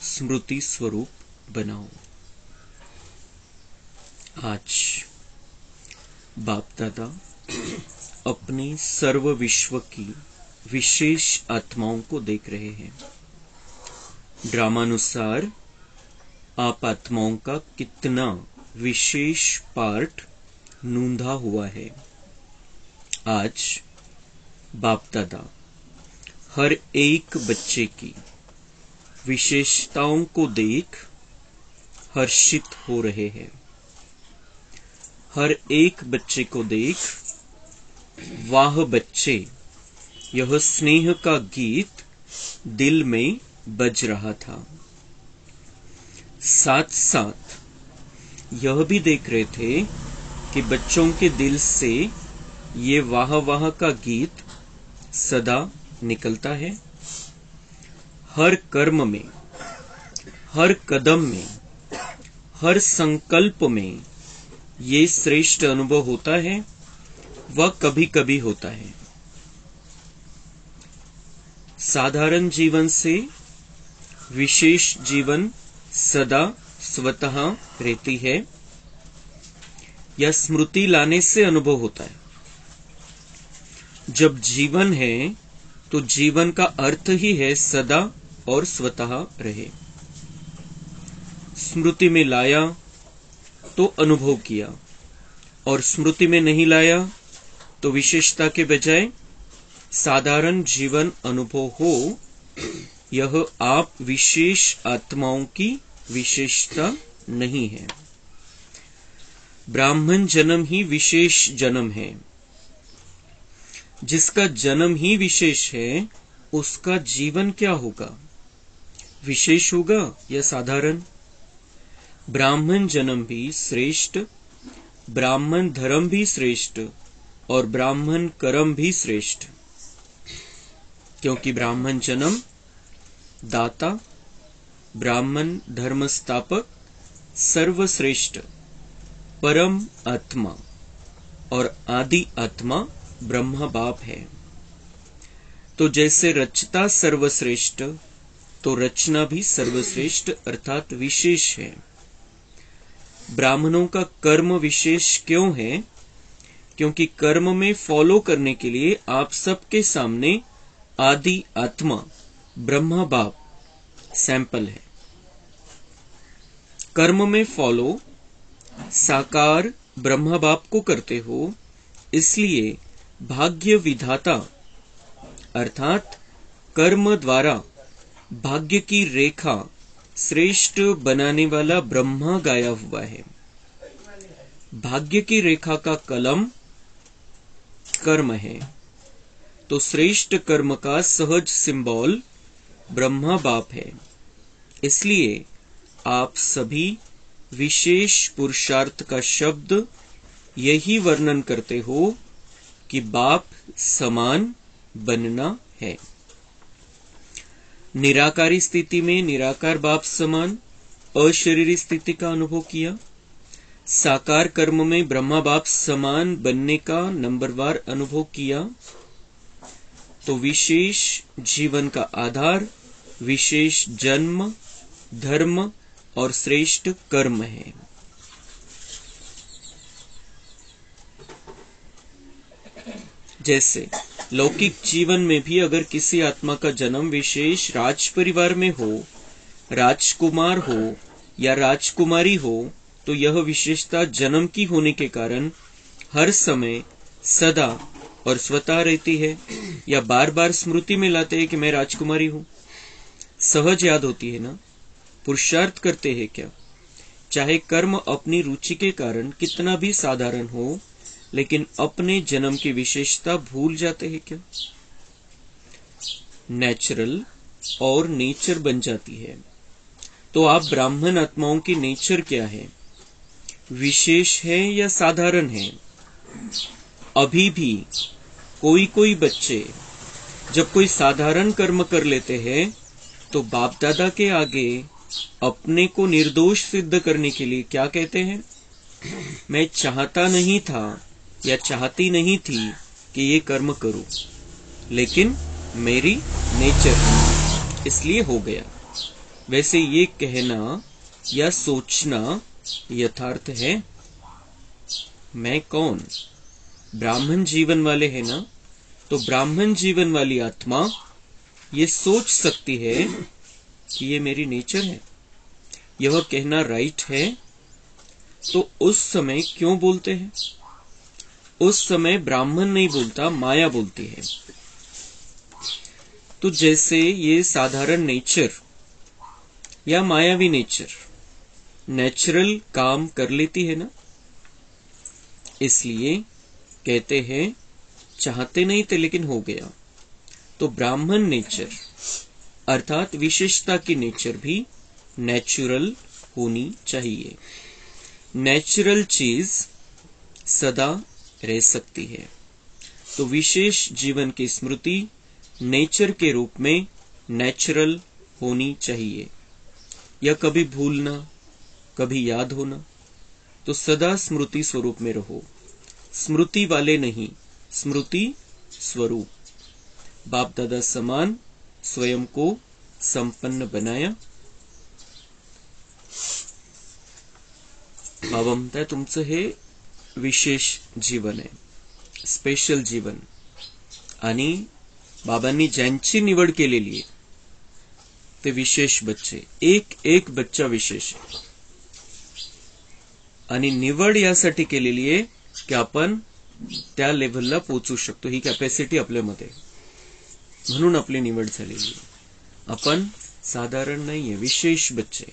स्मृति स्वरूप बनाओ। आज बाप दादा अपने सर्व विश्व की विशेष आत्माओं को देख रहे हैं। ड्रामानुसार आप आत्माओं का कितना विशेष पार्ट नूंधा हुआ है। आज बाप दादा हर एक बच्चे की विशेषताओं को देख हर्षित हो रहे हैं। हर एक बच्चे को देख वाह बच्चे, यह स्नेह का गीत दिल में बज रहा था। साथ साथ यह भी देख रहे थे कि बच्चों के दिल से ये वाह वाह का गीत सदा निकलता है। हर कर्म में, हर कदम में, हर संकल्प में ये श्रेष्ठ अनुभव होता है, वह कभी कभी होता है। साधारण जीवन से विशेष जीवन सदा स्वतः रहती है, या स्मृति लाने से अनुभव होता है। जब जीवन है तो जीवन का अर्थ ही है सदा और स्वतः रहे। स्मृति में लाया तो अनुभव किया, और स्मृति में नहीं लाया तो विशेषता के बजाय साधारण जीवन अनुभव हो। यह आप विशेष आत्माओं की विशेषता नहीं है। ब्राह्मण जन्म ही विशेष जन्म है। जिसका जन्म ही विशेष है, उसका जीवन क्या होगा? विशेष होगा या साधारण? ब्राह्मण जन्म भी श्रेष्ठ, ब्राह्मण धर्म भी श्रेष्ठ, और ब्राह्मण कर्म भी श्रेष्ठ। क्योंकि ब्राह्मण जन्म दाता, ब्राह्मण धर्म स्थापक, सर्वश्रेष्ठ परम आत्मा और आदि आत्मा ब्रह्मा बाप है। तो जैसे रचता सर्वश्रेष्ठ, तो रचना भी सर्वश्रेष्ठ अर्थात विशेष है। ब्राह्मणों का कर्म विशेष क्यों है? क्योंकि कर्म में फॉलो करने के लिए आप सबके सामने आदि आत्मा ब्रह्मा बाप सैंपल है। कर्म में फॉलो साकार ब्रह्मा बाप को करते हो, इसलिए भाग्य विधाता अर्थात कर्म द्वारा भाग्य की रेखा श्रेष्ठ बनाने वाला ब्रह्मा गाया हुआ है। भाग्य की रेखा का कलम कर्म है, तो श्रेष्ठ कर्म का सहज सिंबल ब्रह्मा बाप है। इसलिए आप सभी विशेष पुरुषार्थ का शब्द यही वर्णन करते हो कि बाप समान बनना है। निराकारी स्थिति में निराकार बाप समान अशरीरी स्थिति का अनुभव किया। साकार कर्म में ब्रह्मा बाप समान बनने का नंबरवार अनुभव किया। तो विशेष जीवन का आधार विशेष जन्म, धर्म और श्रेष्ठ कर्म है। जैसे लौकिक जीवन में भी अगर किसी आत्मा का जन्म विशेष राज परिवार में हो, राजकुमार हो या राजकुमारी हो, तो यह विशेषता जन्म की होने के कारण हर समय सदा और स्वतः रहती है, या बार बार स्मृति में लाते हैं कि मैं राजकुमारी हूं। सहज याद होती है ना। पुरुषार्थ करते हैं क्या? चाहे कर्म अपनी रुचि के कारण कितना भी साधारण हो, लेकिन अपने जन्म की विशेषता भूल जाते हैं क्या? नेचुरल और नेचर बन जाती है। तो आप ब्राह्मण आत्माओं की नेचर क्या है? विशेष है या साधारण है? अभी भी कोई कोई बच्चे जब कोई साधारण कर्म कर लेते हैं, तो बाप दादा के आगे अपने को निर्दोष सिद्ध करने के लिए क्या कहते हैं? मैं चाहता नहीं था या चाहती नहीं थी कि ये कर्म करूं, लेकिन मेरी नेचर इसलिए हो गया। वैसे ये कहना या सोचना यथार्थ है। मैं कौन? ब्राह्मण जीवन वाले हैं ना, तो ब्राह्मण जीवन वाली आत्मा ये सोच सकती है कि ये मेरी नेचर है। यह कहना राइट है। तो उस समय क्यों बोलते हैं? उस समय ब्राह्मण नहीं बोलता, माया बोलती है। तो जैसे ये साधारण नेचर या मायावी नेचर नेचुरल काम कर लेती है ना, इसलिए कहते हैं चाहते नहीं थे लेकिन हो गया। तो ब्राह्मण नेचर अर्थात विशेषता की नेचर भी नेचुरल होनी चाहिए। नेचुरल चीज सदा रह सकती है। तो विशेष जीवन की स्मृति नेचर के रूप में नेचुरल होनी चाहिए। या कभी भूलना, कभी याद होना, तो सदा स्मृति स्वरूप में रहो। स्मृति वाले नहीं, स्मृति स्वरूप। बाप दादा समान स्वयं को संपन्न बनाया। बाबा म्हणताय तुमचं हे विशेष जीवन आहे, स्पेशल जीवन। आणि बाबांनी ज्यांची निवड केलेली आहे ते विशेष बच्चे, एक एक बच्चा विशेष आहे। आणि निवड यासाठी केलेली आहे की आपण त्या लेव्हलला पोहोचू शकतो, ही कॅपॅसिटी आपल्यामध्ये, म्हणून आपली निवड झालेली आहे। आपण साधारण नाहीये, विशेष बच्चे।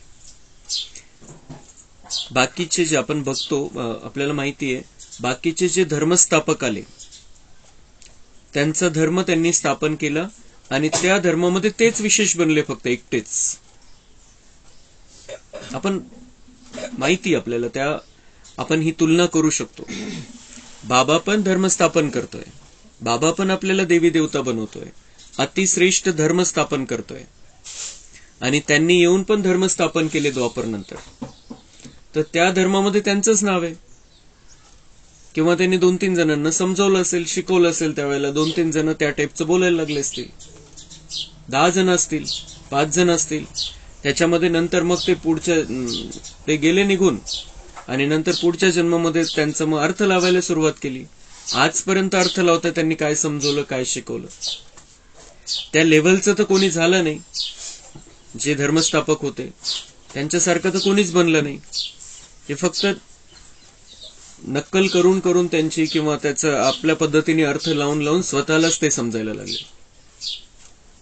बाकीचे जे आपण बघतो, आपल्याला माहिती आहे बाकीचे जे धर्मस्थापक आले त्यांचा धर्म त्यांनी स्थापन केला आणि त्या धर्मामध्ये तेच विशेष बनले, फक्त एकटेच। आपण माहिती आपल्याला, त्या आपण ही तुलना करू शकतो। बाबा पण धर्म स्थापन करतोय, बाबा पण आपल्याला देवी देवता बनवतोय, अतिश्रेष्ठ धर्म स्थापन करतोय। आणि त्यांनी येऊन पण धर्म स्थापन केले द्वापर नंतर, तर त्या धर्मामध्ये त्यांचंच नाव आहे। किंवा त्यांनी 2-3 जणांना समजावलं असेल, शिकवलं असेल, त्यावेळेला 2-3 जण त्या टाईपचं बोलायला लागले असतील, 10 जण असतील, 5 जण असतील। त्याच्यामध्ये नंतर मग ते गेले निघून आणि नंतर पुढच्या जन्मामध्ये त्यांचा मग अर्थ लावायला सुरुवात केली। आजपर्यंत अर्थ लावता त्यांनी काय समजवलं, काय शिकवलं, त्या लेव्हलचं तर कोणी झालं नाही। जे धर्मस्थापक होते त्यांच्यासारखं तर कोणीच बनलं नाही। हे फक्त नक्कल करून करून त्यांची, किंवा त्याचं आपल्या पद्धतीने अर्थ लावून लावून स्वतःलाच ते समजायला लागले।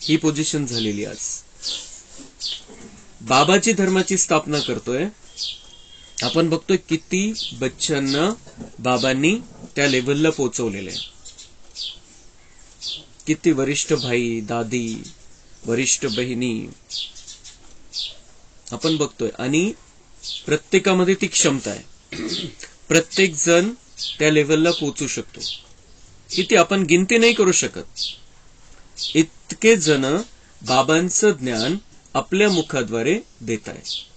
ही पोझिशन झालेली आज। बाबाची धर्माची स्थापना करतोय आपण, बघतोय किती बच्चांना बाबांनी त्या लेव्हलला पोहोचवलेले। किती वरिष्ठ भाई, दादी, वरिष्ठ बहिणी आपण बघतोय। आणि प्रत्येकामध्ये ती क्षमता आहे, प्रत्येक जण त्या लेव्हलला पोहोचू शकतो। किती आपण गिनती नाही करू शकत, इतके जण बाबांचं ज्ञान आपल्या मुखाद्वारे देत आहे।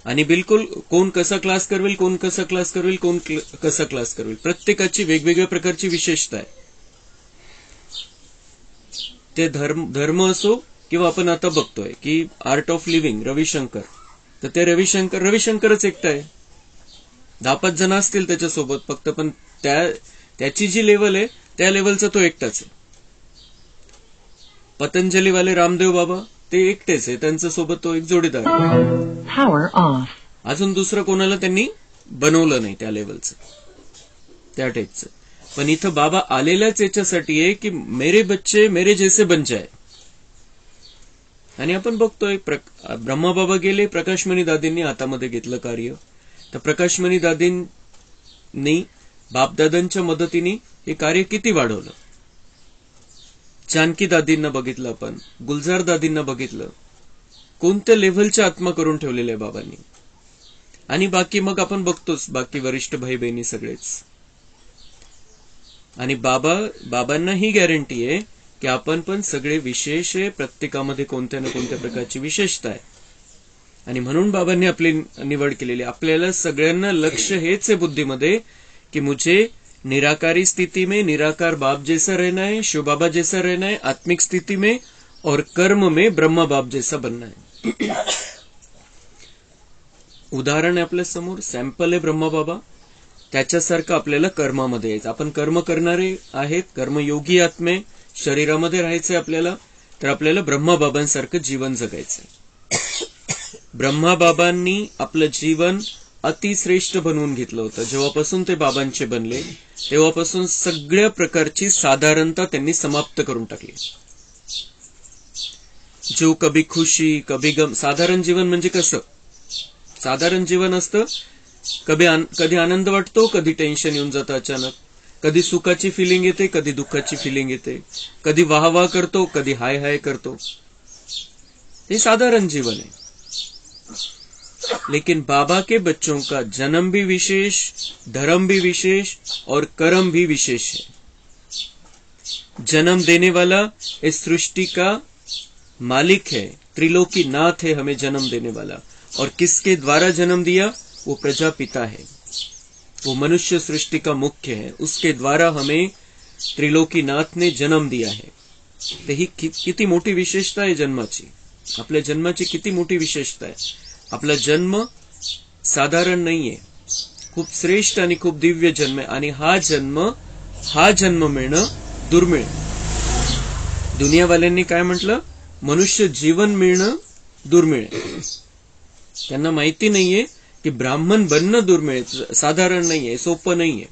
आणि बिलकुल कोण कसा क्लास करवेल, कोण कसा क्लास करवेल, कोण कसा क्लास करवेल, प्रत्येकाची वेगवेगळ्या प्रकारची विशेषता आहे। ते धर्म असो, किंवा आपण आता बघतोय की आर्ट ऑफ लिव्हिंग रविशंकर, तर ते रविशंकरच एकटा आहे। 10-5 जण असतील त्याच्यासोबत फक्त, पण त्याची जी लेवल आहे त्या लेवलचा तो एकटाच आहे। पतंजलीवाले रामदेव बाबा ते एकटेच आहे, त्यांच्या सोबत तो एक जोडीदार आहे। अजून दुसरं कोणाला त्यांनी बनवलं नाही त्या लेवलचं, त्या टाईपचं। पण इथं बाबा आलेल्याच याच्यासाठी आहे की मेरे बच्चे मेरे जैसे बन जाए। आणि आपण बघतोय ब्रह्माबाबा गेले, प्रकाशमणी दादींनी हातामध्ये घेतलं कार्य। तर प्रकाशमणी दादींनी बापदादांच्या मदतीने हे कार्य किती वाढवलं। जानकी दादींना बघितलं आपण, गुलजार दादींना बघितलं, कोणत्या लेव्हलच्या आत्मा करून ठेवलेल्या आहे बाबांनी। आणि बाकी मग आपण बघतोच, बाकी वरिष्ठ भाई बहिणी सगळेच। आणि बाबांना ही गॅरंटी आहे की आपण पण सगळे विशेष आहे, प्रत्येकामध्ये कोणत्या ना कोणत्या प्रकारची विशेषता आहे। आणि म्हणून बाबांनी आपली निवड केलेली। आपल्याला सगळ्यांना लक्ष हेच आहे बुद्धीमध्ये कि मुझे निराकारी स्थिति में निराकार बाप जैसा रहना है, शिव बाबा जैसा रहना है, आत्मिक स्थिति में और कर्म में ब्रह्मा बाप जैसा बनना है। उदाहरण आहे आपल्या समोर, सॅम्पल आहे ब्रह्मा बाबा, त्याच्यासारखं आपल्याला कर्मामध्ये यायचं. आपण कर्म करणारे आहेत, कर्मयोगी आत्मे, शरीरामध्ये राहायचंय आपल्याला, तर आपल्याला ब्रह्मा बाबांसारखं जीवन जगायचंय. ब्रह्मा बाबांनी आपलं जीवन अतिश्रेष्ठ बनवून घेतलं होतं. जेव्हापासून ते बाबांचे बनले तेव्हापासून सगळ्या प्रकारची साधारणता त्यांनी समाप्त करून टाकली. जो कभी खुशी कभी गम, साधारण जीवन म्हणजे कसं? साधारण जीवन असतं, कधी आनंद वाटतो, कधी टेन्शन येऊन जातं अचानक, कधी सुखाची फिलिंग येते, कधी दुःखाची फिलिंग येते, कधी वाह वाह करतो, कधी हाय हाय करतो. ये साधारण जीवन है. लेकिन बाबा के बच्चों का जन्म भी विशेष, धर्म भी विशेष और कर्म भी विशेष है. जन्म देने वाला इस सृष्टि का मालिक है, त्रिलोकी नाथ है हमें जन्म देने वाला. और किसके द्वारा जन्म दिया? वो प्रजापिता है, वो मनुष्य सृष्टि का मुख्य है, उसके द्वारा हमें त्रिलोकी नाथ ने जन्म दिया है. तर ही किती मोठी विशेषता आहे जन्माची. आपल्या जन्माची किती मोठी विशेषता आहे. आपला जन्म साधारण नाहीये, खूप श्रेष्ठ आणि खूप दिव्य जन्म आहे. आणि हा जन्म मिळणं दुर्मिळ. दुनियावाल्यांनी काय म्हटलं? मनुष्य जीवन मिळणं दुर्मिळ आहे. त्यांना माहिती नाहीये की ब्राह्मण बनणं दुर्मिळ, साधारण नाहीये, सोपं नाहीये,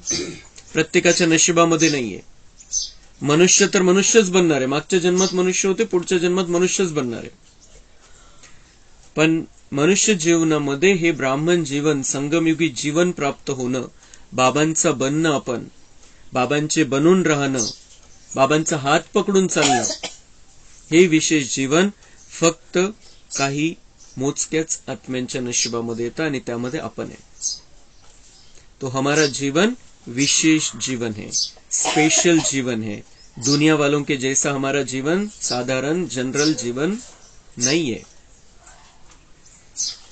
प्रत्येकाच्या नशिबामध्ये नाहीये. मनुष्य तर मनुष्यच बनणार आहे. मागच्या जन्मात मनुष्य होते, पुढच्या जन्मात मनुष्यच बनणार आहे. पण मनुष्य जीवनामध्ये हे ब्राह्मण जीवन, संगमयुगी जीवन प्राप्त होणं, बाबांचं बनणं, आपण बाबांचे बनून राहणं, बाबांचा हात पकडून चालणं, हे विशेष जीवन फक्त काही मोजक्याच आत्म्यांच्या नशिबामध्ये येतं आणि त्यामध्ये आपण आहे. तो हमारा जीवन विशेष जीवन है, स्पेशल जीवन है. दुनिया वालों के जैसा हमारा जीवन साधारण जनरल जीवन नहीं है.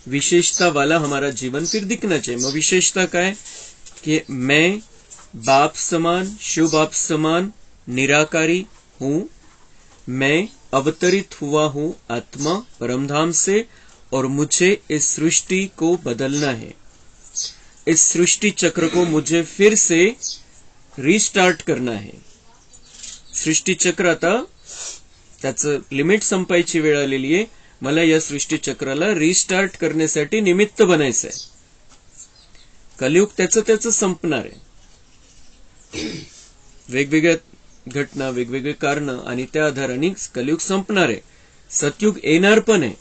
विशेषता वाला हमारा जीवन फिर दिखना चाहिए. मग विशेषता काय? कि मैं बाप समान, शिव बाप समान निराकारी हूं. मैं अवतरित हुआ हूं आत्मा परमधाम से, और मुझे इस सृष्टि को बदलना है. इस सृष्टि चक्र को मुझे फिर से रिस्टार्ट करना है. सृष्टी चक्र आता त्याचं लिमिट संपायची वेळ आलेली आहे. मला या सृष्टी चक्राला रिस्टार्ट करण्यासाठी निमित्त बनायचंय. कलियुग त्याचं संपणार आहे. वेगवेगळ्या घटना, वेगवेगळे कारण आणि त्या आधाराने कलियुग संपणार आहे. सतयुग येणार पण आहे,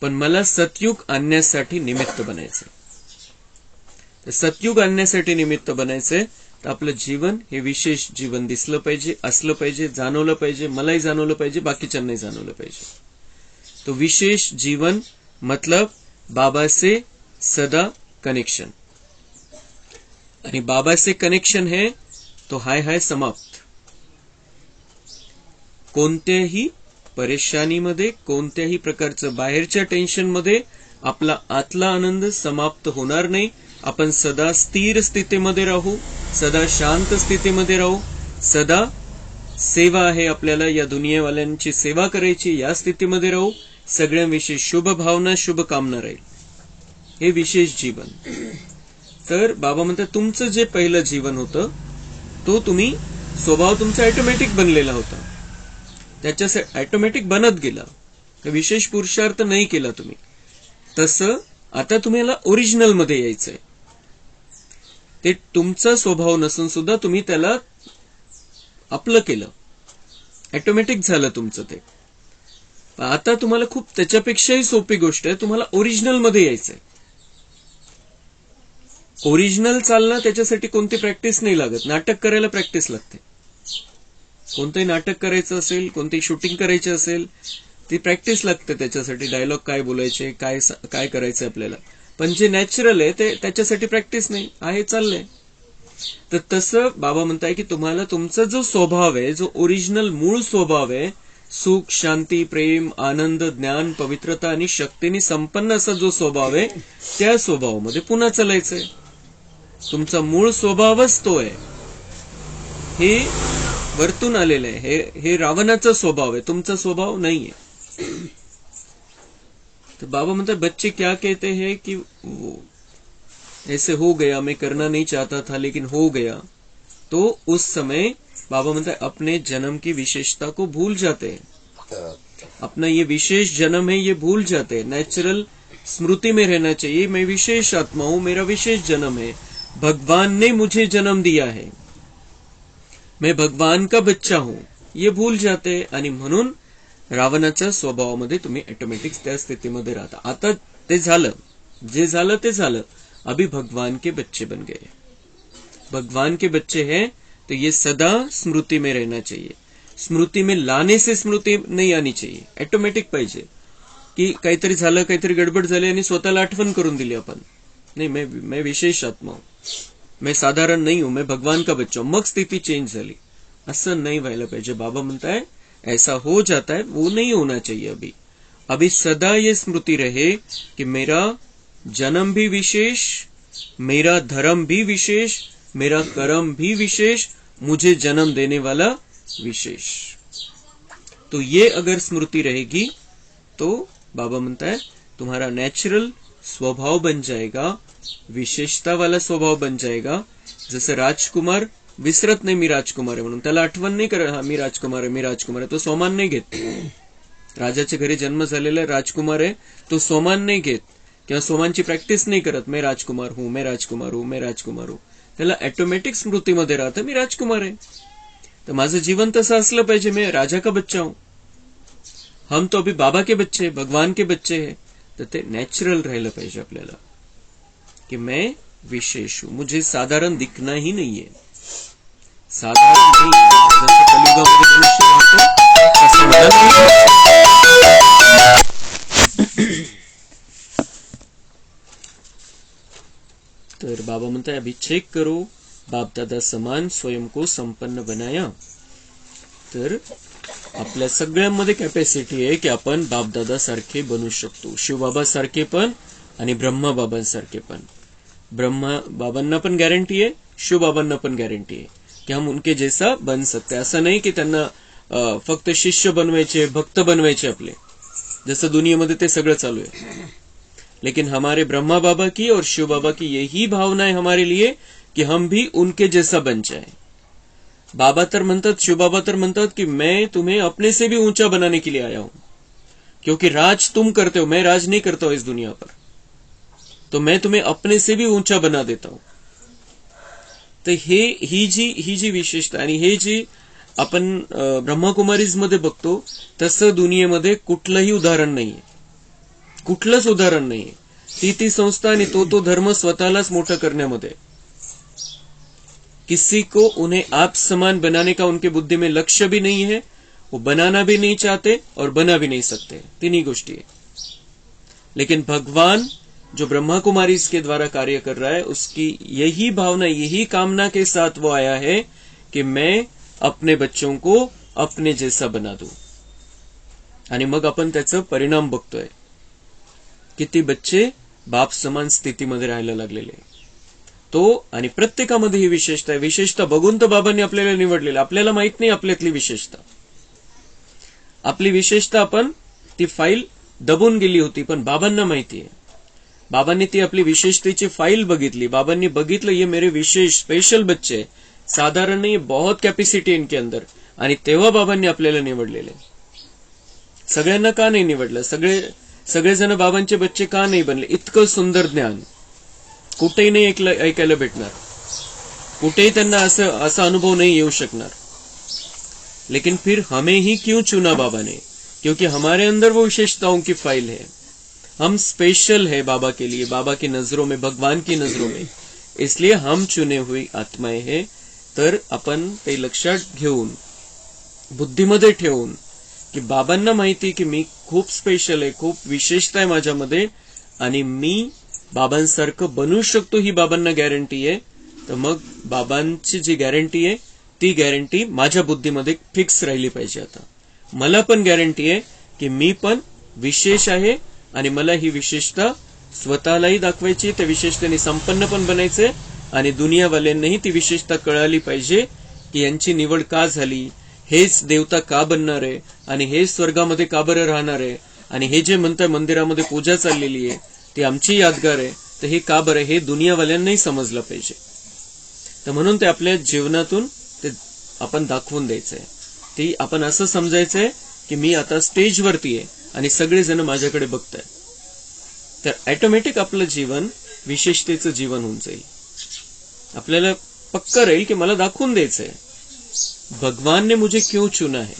पण मला सतयुग आणण्यासाठी निमित्त बनायचंय. तर सतयुग आणण्यासाठी निमित्त बनायचंय. तर आपलं जीवन हे विशेष जीवन दिसलं पाहिजे, असलं पाहिजे, जाणवलं पाहिजे, मलाही जाणवलं पाहिजे, बाकीच्यांनाही जाणवलं पाहिजे. तो विशेष जीवन मतलब बाबा से सदा कनेक्शन. आणि बाबा से कनेक्शन है तो हाय हाय समाप्त. कोणत्याही परेशानीमध्ये, कोणत्याही प्रकारचं बाहेरच्या टेन्शनमध्ये आपला आतला आनंद समाप्त होणार नाही. आपण सदा स्थिर स्थितीमध्ये राहू, सदा शांत स्थितीमध्ये राहू, सदा सेवा आहे आपल्याला, या दुनियावाल्यांची सेवा करायची, या स्थितीमध्ये राहू. सगळ्यांविषयी शुभ भावना, शुभ कामना राहील. हे विशेष जीवन. तर बाबा म्हणतात तुमचं जे पहिलं जीवन होतं तो तुम्ही स्वभाव तुमचा ऑटोमॅटिक बनलेला होता, त्याच्यासाठी ऑटोमॅटिक बनत गेला. विशेष पुरुषार्थ नाही केला तुम्ही. तसं आता तुम्हाला ओरिजिनल मध्ये यायचंय. ते तुमचा स्वभाव नसून सुद्धा तुम्ही त्याला आपलं केलं, ऑटोमॅटिक झालं तुमचं ते. आता तुम्हाला खूप त्याच्यापेक्षाही सोपी गोष्ट आहे, तुम्हाला ओरिजिनल मध्ये यायचंय. ओरिजिनल चालणं त्याच्यासाठी कोणती प्रॅक्टिस नाही लागत. नाटक करायला प्रॅक्टिस लागते. कोणतंही नाटक करायचं असेल, कोणतीही शूटिंग करायची असेल, ती प्रॅक्टिस लागते त्याच्यासाठी. डायलॉग काय बोलायचे, काय करायचं आपल्याला. पण जे नॅचरल आहे ते त्याच्यासाठी प्रॅक्टिस नाही आहे, चाललंय. तर तसं बाबा म्हणताय की तुम्हाला तुमचा जो स्वभाव आहे, जो ओरिजिनल मूळ स्वभाव आहे, सुख, शांती, प्रेम, आनंद, ज्ञान, पवित्रता आणि शक्तीने संपन्न असा जो स्वभाव आहे, त्या स्वभावामध्ये पुन्हा चालायचंय. तुमचा मूळ स्वभावच तो आहे. हे वरतून आलेलं आहे. हे रावणाचा स्वभाव आहे, तुमचा स्वभाव नाहीये. तो बाबा म्हणतात बच्चे क्या कहते हैं कि वो ऐसे हो गया, मैं करना नहीं चाहता था लेकिन हो गया. तो उस समय बाबा म्हणतात अपने जन्म की विशेषता को भूल जाते हैं. अपना ये विशेष जन्म है ये भूल जाते हैं. नेचुरल स्मृति में रहना चाहिए, मैं विशेष आत्मा हूं, मेरा विशेष जन्म है, भगवान ने मुझे जन्म दिया है, मैं भगवान का बच्चा हूं, ये भूल जाते. आणि म्हणून रावणाच्या स्वभावामध्ये तुम्ही ऑटोमॅटिक त्या स्थितीमध्ये राहता. आता ते झालं, जे झालं ते झालं. अभी भगवान के बच्चे बन गए, भगवान के बच्चे हैं, तो ये सदा स्मृति में रहना चाहिए. स्मृति में लाने से स्मृति नहीं आनी चाहिए, ऑटोमॅटिक पाहिजे की काहीतरी झालं, काहीतरी गडबड झाली आणि स्वतःला आठवण करून दिली आपण. नाही, मैं विशेष आत्मा हूं, मैं साधारण नहीं हूं, मैं भगवान का बच्चा हूं, मग स्थिती चेंज झाली. असं नाही व्हायला पाहिजे. बाबा म्हणताय ऐसा हो जाता है, वो नहीं होना चाहिए. अभी सदा ये स्मृति रहे कि मेरा जन्म भी विशेष, मेरा धर्म भी विशेष, मेरा कर्म भी विशेष, मुझे जन्म देने वाला विशेष. तो ये अगर स्मृति रहेगी तो बाबा म्हणता है तुम्हारा नेचुरल स्वभाव बन जाएगा, विशेषता वाला स्वभाव बन जाएगा. जसं राजकुमार विसरत नाही मी राजकुमार आहे म्हणून, त्याला आठवण नाही करत हा मी राजकुमार आहे, मी राजकुमार आहे. तो सोमान नाही घेत. राजाच्या घरी जन्म झालेला राजकुमार आहे, तो सोमान नाही घेत किंवा सोमानची प्रॅक्टिस नाही करत. मैं राजकुमार हूं, मैं राजकुमार हूं, मैं राजकुमार हूं. त्याला ऑटोमॅटिक स्मृतीमध्ये राहतं मी राजकुमार आहे. तर माझं जीवन तसं असलं पाहिजे, मैं राजा का बच्चा हूं. हम तो अभी बाबा के बच्चे, भगवान के बच्चे हैं. तर ते नॅचरल राहिलं पाहिजे आपल्याला की मैं विशेष हूं, मुझे साधारण दिखना ही नाहीये. साधारण नाही, जसं कलियुगामध्ये मनुष्य राहतो तसं मला नाही. तर बाबा म्हणताय अभी चेक करो, बाप दादा समान स्वयं को संपन्न बनाया. तर आपल्या सगळ्यांमध्ये कॅपॅसिटी आहे की आपण बापदादा सारखे बनू शकतो. शिवबाबा सारखे पण आणि ब्रह्मा बाबांसारखे पण. ब्रह्मा बाबांना पण गॅरंटी आहे, शिवबाबांना पण गॅरंटी आहे की हम उनके जैसा बन सकते. असं नाही की त्यांना फक्त शिष्य बनवायचे, भक्त बनवायचे आपले, जसं दुनियेमध्ये ते सगळं चालू आहे. लेकिन हमारे ब्रह्मा बाबा की और शिव बाबा की यही भावना है हमारे लिए कि हम भी उनके जैसा बन जाए. बाबा तर म्हणतात, शिव बाबा तर म्हणतात कि मैं तुम्हें अपने से भी ऊंचा बनाने के लिए आया हूं, क्योंकि राज तुम करते हो, मैं राज नहीं करता हूं इस दुनिया पर, तो मैं तुम्हें अपने से भी ऊंचा बना देता हूं. तर ही जी विशेषता आणि हे जी आपण ब्रह्माकुमारीज मध्ये बघतो तसं दुनियेमध्ये कुठलंही उदाहरण नाहीये, कुठलंच उदाहरण नाहीये. ती संस्था आणि तो धर्म स्वतःलाच मोठं करण्यामध्ये, किसी को उन्हें आप समान बनाने का उनके बुद्धि में लक्ष्य भी नहीं है, वो बनाना भी नहीं चाहते और बना भी नहीं सकते. तीन गोष्टी है. लेकिन भगवान जो ब्रह्मा कुमारी इसके द्वारा कार्य कर रहा है, उसकी यही भावना, यही कामना के साथ वो आया है कि मैं अपने बच्चों को अपने जैसा बना दूं. आणि मग आपण त्याचा परिणाम बघतोय. किती बच्चे बाप समान स्थितीमध्ये राहायला लागलेले. तो आणि प्रत्येकामध्ये ही विशेषता आहे. विशेषता बघून तर बाबांनी आपल्याला निवडलेलं. आपल्याला माहित नाही आपल्यातली विशेषता. आपली विशेषता आपण ती फाईल दबून गेली होती, पण बाबांना माहिती आहे. बाबांनी ती आपली विशेषतेची फाईल बघितली. बाबांनी बघितलं ये मेरे विशेष स्पेशल बच्चे, साधारण नहीं, बहुत कॅपॅसिटी इनके अंदर. आणि तेव्हा बाबांनी आपल्याला निवडलेले. सगळ्यांना का नाही निवडलं? सगळेजण बाबांचे बच्चे का नाही बनले? इतकं सुंदर ज्ञान कुठेही नाही ऐकायला भेटणार, कुठेही त्यांना असा अनुभव नहीं येऊ शकणार. लेकिन फिर हमें ही क्यों चुना बाबा ने? क्योंकि हमारे अंदर वो विशेषताओं की फाइल है. हम स्पेशल है बाबा के लिए, बाबा की नजरों में, भगवान की नजरों में. इसलिए हम चुने हुई आत्माएं है. तर आपण ते लक्षात घेऊन, बुद्धीमध्ये ठेवून की बाबांना माहिती की मी खूप स्पेशल आहे, खूप विशेषता आहे माझ्यामध्ये आणि मी बाबांसारखं बनू शकतो, ही बाबांना गॅरंटी आहे. तर मग बाबांची जी गॅरंटी आहे ती गॅरंटी माझ्या बुद्धीमध्ये फिक्स राहिली पाहिजे. आता मला पण गॅरंटी आहे की मी पण विशेष आहे आणि मला ही विशेषता स्वतःलाही दाखवायची, त्या विशेषतेने संपन्न पण बनायचंय आणि दुनियावाल्यांनाही ती विशेषता कळाली पाहिजे की यांची निवड का झाली, हेच देवता का बनणार आहे, आणि हेच स्वर्गामध्ये का बरं राहणार आहे, आणि हे जे म्हणताय मंदिरामध्ये पूजा चाललेली आहे ती आमची यादगार आहे, तर हे का बरं, हे दुनियावाल्यांनाही समजलं पाहिजे. तर म्हणून ते आपल्या जीवनातून ते आपण दाखवून द्यायचंय. ते आपण असं समजायचंय की मी आता स्टेजवरती आहे आणि सगळेजण माझ्याकडे बघताय. तर ऑटोमॅटिक आपलं जीवन विशेषतेचं जीवन होऊन जाईल. आपल्याला पक्का राहील की मला दाखवून द्यायचंय भगवान ने मुझे क्यों चुना है,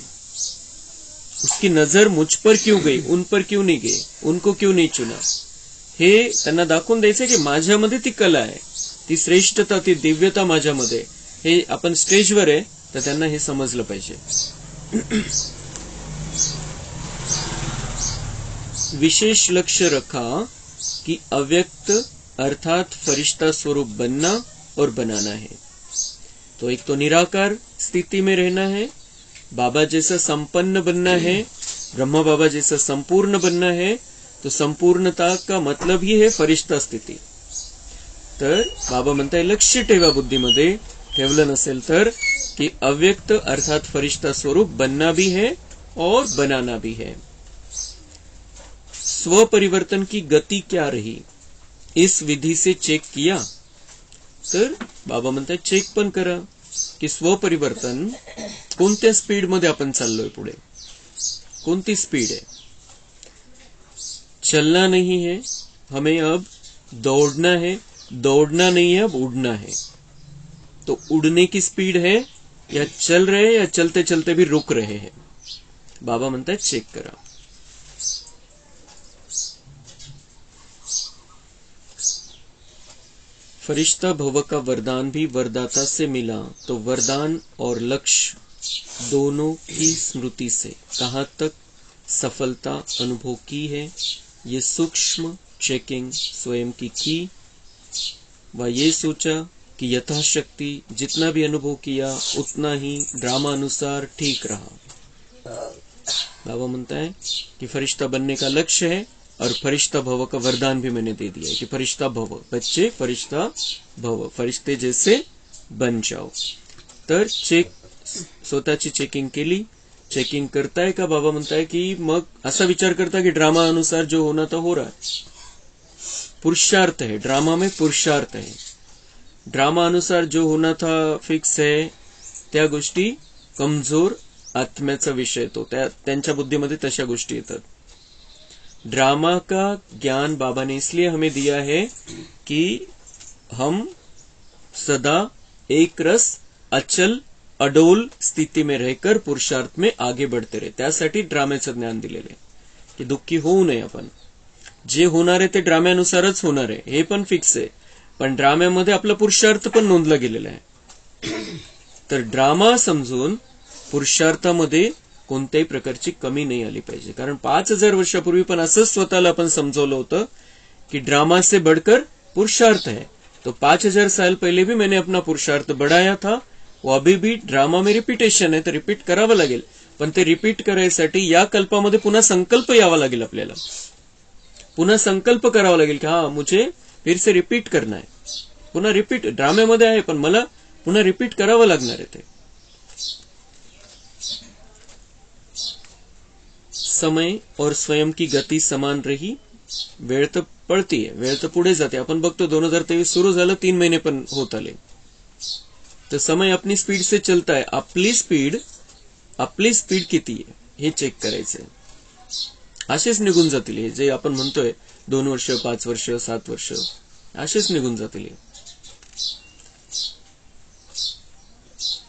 उसकी नजर मुझ पर क्यों गई, उन पर क्यों नहीं गई, उनको क्यों नहीं चुना. हे त्यांना दाखवून द्यायचंय की माझ्यामध्ये ती कला आहे, ती श्रेष्ठता, ती दिव्यता माझ्यामध्ये. हे आपण स्टेजवर आहे तर त्यांना हे समजलं पाहिजे. विशेष लक्ष्य रखा कि अव्यक्त अर्थात फरिश्ता स्वरूप बनना और बनाना है. तो एक तो निराकार स्थिति में रहना है, बाबा जैसा संपन्न बनना है, ब्रह्मा बाबा जैसा संपूर्ण बनना है. तो संपूर्णता का मतलब ही है फरिश्ता स्थिती. तर बाबा म्हणताय लक्ष्य ठेवा बुद्धीमध्ये, ठेवलं नसेल तर कि अव्यक्त अर्थात फरिश्ता स्वरूप बनना भी है और बनाना भी है. स्व परिवर्तन की गति क्या रही, इस विधि से चेक किया. तर बाबा म्हणतात चेक पण करा की स्वपरिवर्तन कोणत्या स्पीड मध्ये आपण चाललोय, पुढे कोणती स्पीड आहे. चलना नहीं है, हमें अब दौड़ना है, दौड़ना नहीं है, अब उड़ना है. तो उड़ने की स्पीड है या चल रहे हैं या चलते चलते भी रुक रहे हैं. बाबा म्हणतात चेक करा. फरिश्ता भव का वरदान भी वरदाता से मिला, तो वरदान और लक्ष्य दोनों की स्मृति से कहाँ तक सफलता अनुभव की है, ये सूक्ष्म चेकिंग स्वयं की व ये सोचा कि यथाशक्ति जितना भी अनुभव किया उतना ही ड्रामा अनुसार ठीक रहा. बाबा म्हणता है कि फरिश्ता बनने का लक्ष्य है और फरिश्ता भव का वरदान भी मैंने दे दिया है कि फरिश्ता भव, बच्चे फरिश्ता भव, फरिश्ते जैसे बन जाओ. तर स्वतःची चेकिंग केली. चेकिंग करताय का. बाबा म्हणताय की मग असा विचार करता की ड्रामा अनुसार जो होना था हो रहा है. पुरुषार्थ है, ड्रामा में पुरुषार्थ है. ड्रामा अनुसार जो होना था फिक्स है, त्या गोष्टी कमजोर आत्म्याचा विषय तो, त्यांच्या बुद्धीमध्ये तशा गोष्टी येतात. ड्रामा का ज्ञान बाबा ने इसलिए हमें दिया है कि हम सदा एक रस अचल अडोल स्थिति में रहकर पुरुषार्थ में आगे बढ़ते रहे. त्यासाठी ड्राम्याचं ज्ञान दिलेले की दुःखी होऊ नये आपण. जे होणार आहे ते ड्राम्यानुसारच होणार आहे हे पण फिक्स आहे, पण ड्राम्यामध्ये आपला पुरुषार्थ पण नोंदला गेलेला आहे. तर ड्रामा समजून पुरुषार्थामध्ये कोणत्याही प्रकारची कमी नाही आली पाहिजे. कारण 5000 वर्षापूर्वी पण असंच स्वतःला आपण समजवलं होतं कि ड्रामा से बढ़कर पुरुषार्थ है. तो 5000 साल पहले भी मैंने अपना पुरुषार्थ बढ़ाया था, वो अभी भी ड्रामा में रिपीटेशन है, तर रिपीट करावं लागेल. पण ते रिपीट करायसाठी या कल्पामध्ये पुन्हा संकल्प यावा लागेल. आपल्याला पुन्हा संकल्प करावा लागेल की हा मुझे फिर से रिपीट करना है. पुन्हा रिपीट ड्राम्यामध्ये आहे पण मला पुन्हा रिपीट करावं लागणार आहे. ते समय और स्वयं की गती समान रही. वेळ तर पळतीये, वेळ तर पुढे जाते. आपण बघतो 2023 सुरू झालं, 3 महिने पण होत आले. तर समय अपनी स्पीड से चलता है. आपली स्पीड किती आहे हे चेक करायचंय. असेच निघून जातील हे जे आपण म्हणतोय 2 वर्ष 5 वर्ष 7 वर्ष असेच निघून जातील.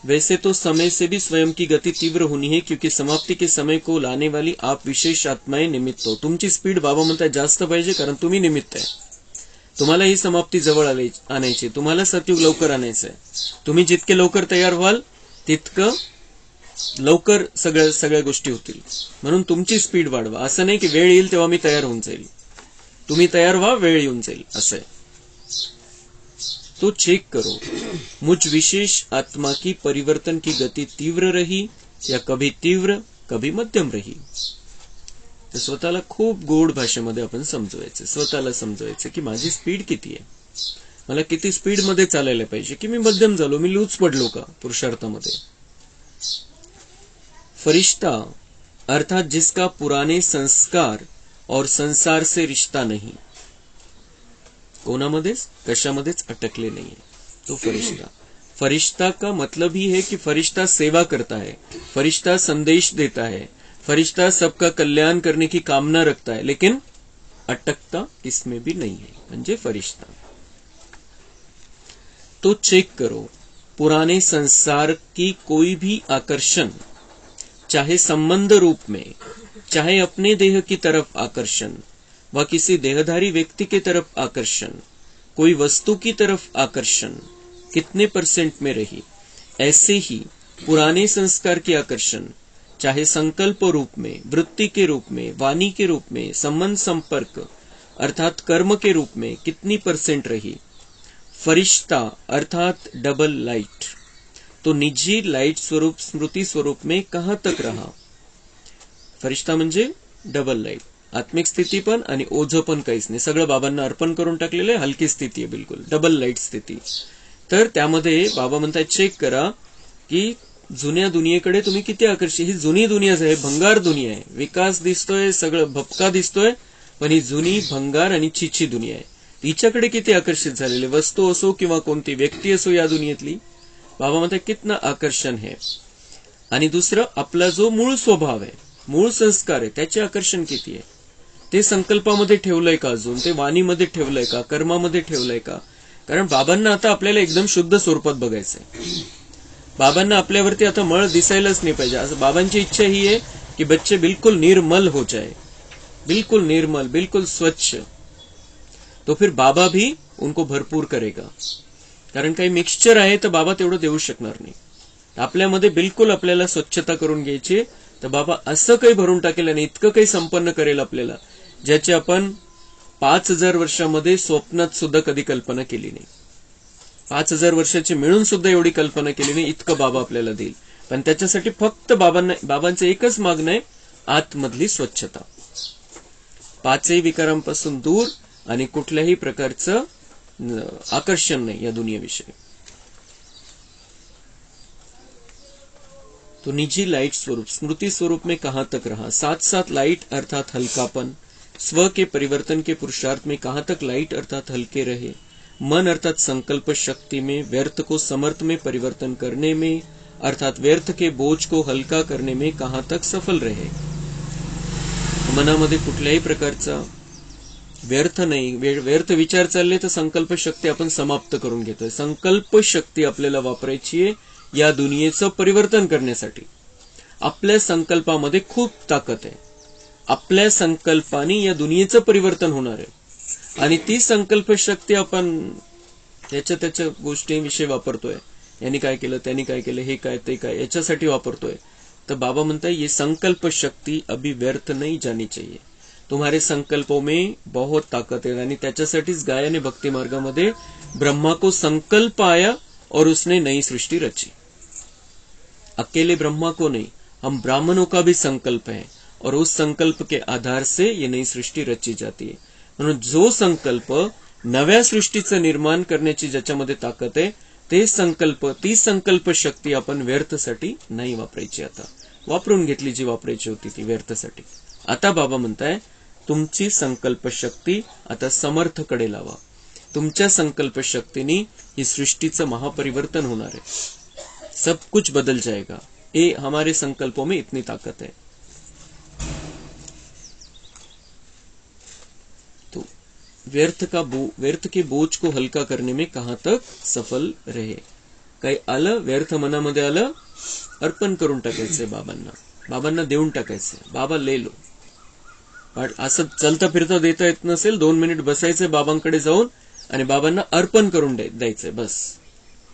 वैसे तो समय से भी स्वयं की गति तीव्र होनी है, क्योंकि समाप्ति के समय को लाने वाली आप विशेष आत्माएं निमित्त हो. तुमची स्पीड बाबा म्हणतात जास्त पाहिजे, कारण तुम्ही निमित्त आहे. तुम्हाला ही समाप्ती जवळ आणायची, तुम्हाला सतयुग लवकर आणायचंय. तुम्ही जितके लवकर तयार व्हाल तितकं लवकर सगळ्या गोष्टी होतील. म्हणून तुमची स्पीड वाढवा. असं नाही की वेळ येईल तेव्हा मी तयार होऊन जाईल. तुम्ही तयार व्हा, वेळ येऊन जाईल असं आहे. तो चेक करो, मुझ विशेष आत्मा की परिवर्तन की गति तीव्र रही या कभी तीव्र कभी मध्यम रही. तर स्वतःला खूप गोड भाषेमध्ये आपण समजवायचं, स्वतःला समजवायचं की माझी स्पीड किती आहे. मला किती स्पीड मध्ये चालायला पाहिजे, की मी मध्यम झालो, मी लूज पडलो का पुरुषार्थामध्ये. फरिश्ता अर्थात जिसका पुराने संस्कार और संसार से रिश्ता नहीं, कोणामध्येच कशामध्येच अटकले नहीं, तो फरिश्ता. फरिश्ता का मतलब ही है कि फरिश्ता सेवा करता है, फरिश्ता संदेश देता है, फरिश्ता सबका कल्याण करने की कामना रखता है, लेकिन अटकता इसमें भी नहीं है, म्हणजे फरिश्ता. तो चेक करो, पुराने संसार की कोई भी आकर्षण, चाहे संबंध रूप में, चाहे अपने देह की तरफ आकर्षण व किसी देहधारी व्यक्ति के तरफ आकर्षण, कोई वस्तु की तरफ आकर्षण कितने % में रही, ऐसे ही पुराने संस्कार की आकर्षण चाहे संकल्प रूप में, वृत्ति के रूप में, वाणी के रूप में, संबंध संपर्क अर्थात कर्म के रूप में कितनी % रही. फरिश्ता अर्थात डबल लाइट, तो निजी लाइट स्वरूप स्मृती स्वरूप में कहां तक रहा. फरिश्ता म्हणजे डबल लाईट, आत्मिक स्थिती पण आणि ओझं पण काहीच नाही, सगळं बाबांना अर्पण करून टाकलेलं आहे, हलकी स्थिती आहे, बिलकुल डबल लाईट स्थिती. तर त्यामध्ये बाबा म्हणतात चेक करा की जुन्या दुनियेकडे तुम्ही किती आकर्षित. ही जुनी दुनिया आहे, भंगार दुनिया आहे, विकास दिसतोय, सगळं भपका दिसतोय, पण ही जुनी भंगार आणि चिची दुनिया आहे. तिच्याकडे किती आकर्षित झालेले, वस्तू असो किंवा कोणती व्यक्ती असो या दुनियेतली, बाबा म्हणतात कितना आकर्षण है. आणि दुसरं आपला जो मूळ स्वभाव आहे, मूळ संस्कार आहे, त्याचे आकर्षण किती आहे, ते संकल्पामध्ये ठेवलंय का, अजून ते वाणीमध्ये ठेवलंय का, कर्मामध्ये ठेवलंय का. कारण बाबांना आता आपल्याला एकदम शुद्ध स्वरूपात बघायचंय. बाबांना आपल्यावरती आता मळ दिसायलाच नाही पाहिजे. असं बाबांची इच्छा ही आहे की बच्चे बिल्कुल निर्मल हो जाए, बिल्कुल निर्मल, बिल्कुल स्वच्छ. तो फिर बाबा भी उनको भरपूर करेगा. कारण काही मिक्सचर आहे तर बाबा तेवढं देऊ शकणार नाही. आपल्यामध्ये बिलकुल आपल्याला स्वच्छता करून घ्यायची, तर बाबा असं काही भरून टाकेल आणि इतकं काही संपन्न करेल आपल्याला, ज्याची आपण 5000 वर्षामध्ये स्वप्नात सुद्धा कधी कल्पना केली नाही. 5000 वर्षाची मिळून सुद्धा एवढी कल्पना केली नाही, इतकं बाबा आपल्याला देईल. पण त्याच्यासाठी फक्त बाबांचं एकच मागणं आहे, आतमधली स्वच्छता, 5ही विकारांपासून दूर आणि कुठल्याही प्रकारचं आकर्षण नहीं या दुनियाविषयी. तो निजी लाइट स्वरूप स्मृति स्वरूप में कहां तक रहा. साथ साथ लाइट अर्थात हल्कापन, स्व के परिवर्तन के पुरुषार्थ में कहां तक लाइट अर्थात हल्के रहे. मन अर्थात संकल्प शक्ति में, व्यर्थ को समर्थ में परिवर्तन करने में अर्थात व्यर्थ के बोझ को हल्का करने में कहां तक सफल रहे. मनामध्ये कुठल्याही प्रकारचा व्यर्थ नाही, व्यर्थ विचार चालले तर संकल्प शक्ती आपण समाप्त करून घेतोय. संकल्प शक्ती आपल्याला वापरायची आहे या दुनियेचं परिवर्तन करण्यासाठी. आपल्या संकल्पामध्ये खूप ताकद आहे. आपल्या संकल्पाने या दुनियेचं परिवर्तन होणार आहे आणि ती संकल्प शक्ती आपण त्याच्या गोष्टींविषयी वापरतोय. यांनी काय केलं, त्यांनी काय केलं, हे काय ते काय, याच्यासाठी वापरतोय. तर बाबा म्हणताय ये संकल्प शक्ती अभी व्यर्थ नहीं जानी चाहिए. तुम्हारे संकल्पों में बहुत ताकत है. आणि त्याच्यासाठीच गायने भक्ति मार्गामध्ये ब्रह्मा को संकल्प आया और उसने नई सृष्टि रची. अकेले ब्रह्मा को नहीं, हम ब्राह्मणों का भी संकल्प है और उस संकल्प के आधार से ये नई सृष्टी रची जाती है. म्हणून जो संकल्प नव्या सृष्टीचं निर्माण करण्याची ज्याच्यामध्ये ताकद आहे, ते संकल्प, ती संकल्प शक्ती आपण व्यर्थसाठी नाही वापरायची. आता वापरून घेतली जी वापरायची होती ती व्यर्थसाठी. आता बाबा म्हणताय तुमची संकल्प शक्ती आता समर्थकडे लावा. तुमच्या संकल्प शक्तीने ही सृष्टीचं महापरिवर्तन होणार आहे. सब कुछ बदल जाएगा. ये हमारे संकल्पों में इतनी ताकत है. तो व्यर्थ के बोझ को हल्का करने में कहां तक सफल रहे. काही आलं व्यर्थ मनामध्ये आलं, अर्पण करून टाकायचंय बाबांना, बाबांना देऊन टाकायचंय. बाबा ले लो. असं चलता फिरता देता येत नसेल, 2 मिनिट बसायचंय बाबांकडे जाऊन आणि बाबांना अर्पण करून द्यायचंय बस.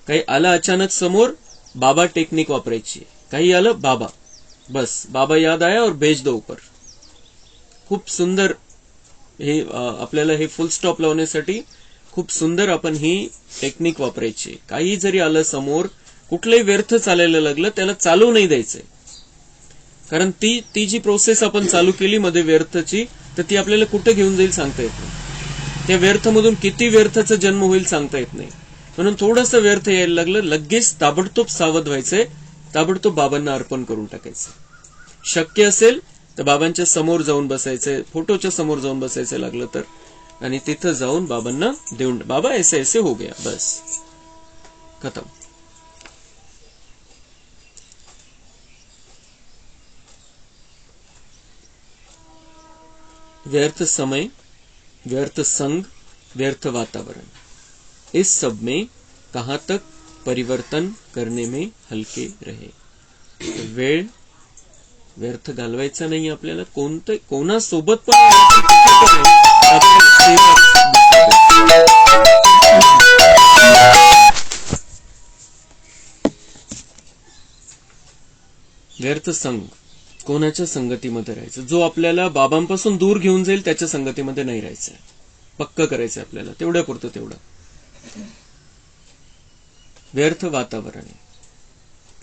काही आलं अचानक समोर, बाबा टेक्निक वापरायची. काही आलं बाबा, बस बाबा याद आया और भेज दो ऊपर. खूप सुंदर हे आपल्याला हे फुल स्टॉप लावण्यासाठी खूप सुंदर आपण ही टेक्निक वापरायची. काही जरी आलं समोर, कुठलंही व्यर्थ चालायला लागलं, त्याला चालू नाही द्यायचंय. कारण ती जी प्रोसेस आपण चालू केली मध्ये व्यर्थची, तर ती आपल्याला कुठे घेऊन जाईल सांगता येत नाही. त्या व्यर्थमधून किती व्यर्थाचा जन्म होईल सांगता येत नाही. म्हणून थोडंसं व्यर्थ यायला लागलं, लगेच ताबडतोब सावध व्हायचंय, ताबडतोब बाबांना अर्पण करून टाकायचं. शक्य असेल तर बाबांच्या समोर जाऊन बसायचंय, फोटोच्या समोर जाऊन बसायचं लागलं तर, आणि तिथं जाऊन बाबांना देऊन, बाबा ऐसे ऐसे हो गया, बस खतम. व्यर्थ समय, व्यर्थ संग, व्यर्थ वातावरण, इस सब में कहां तक परिवर्तन करने में हलके रहे. वेळ व्यर्थ घालवायचा नाही आपल्याला. कोणासोबत पण व्यर्थ संग, कोणाच्या संगतीमध्ये राहायचं, जो आपल्याला बाबांपासून दूर घेऊन जाईल त्याच्या संगतीमध्ये नाही राहायचं. पक्क करायचं आपल्याला, तेवढ्या पुरतं तेवढं. व्यर्थ वातावरण,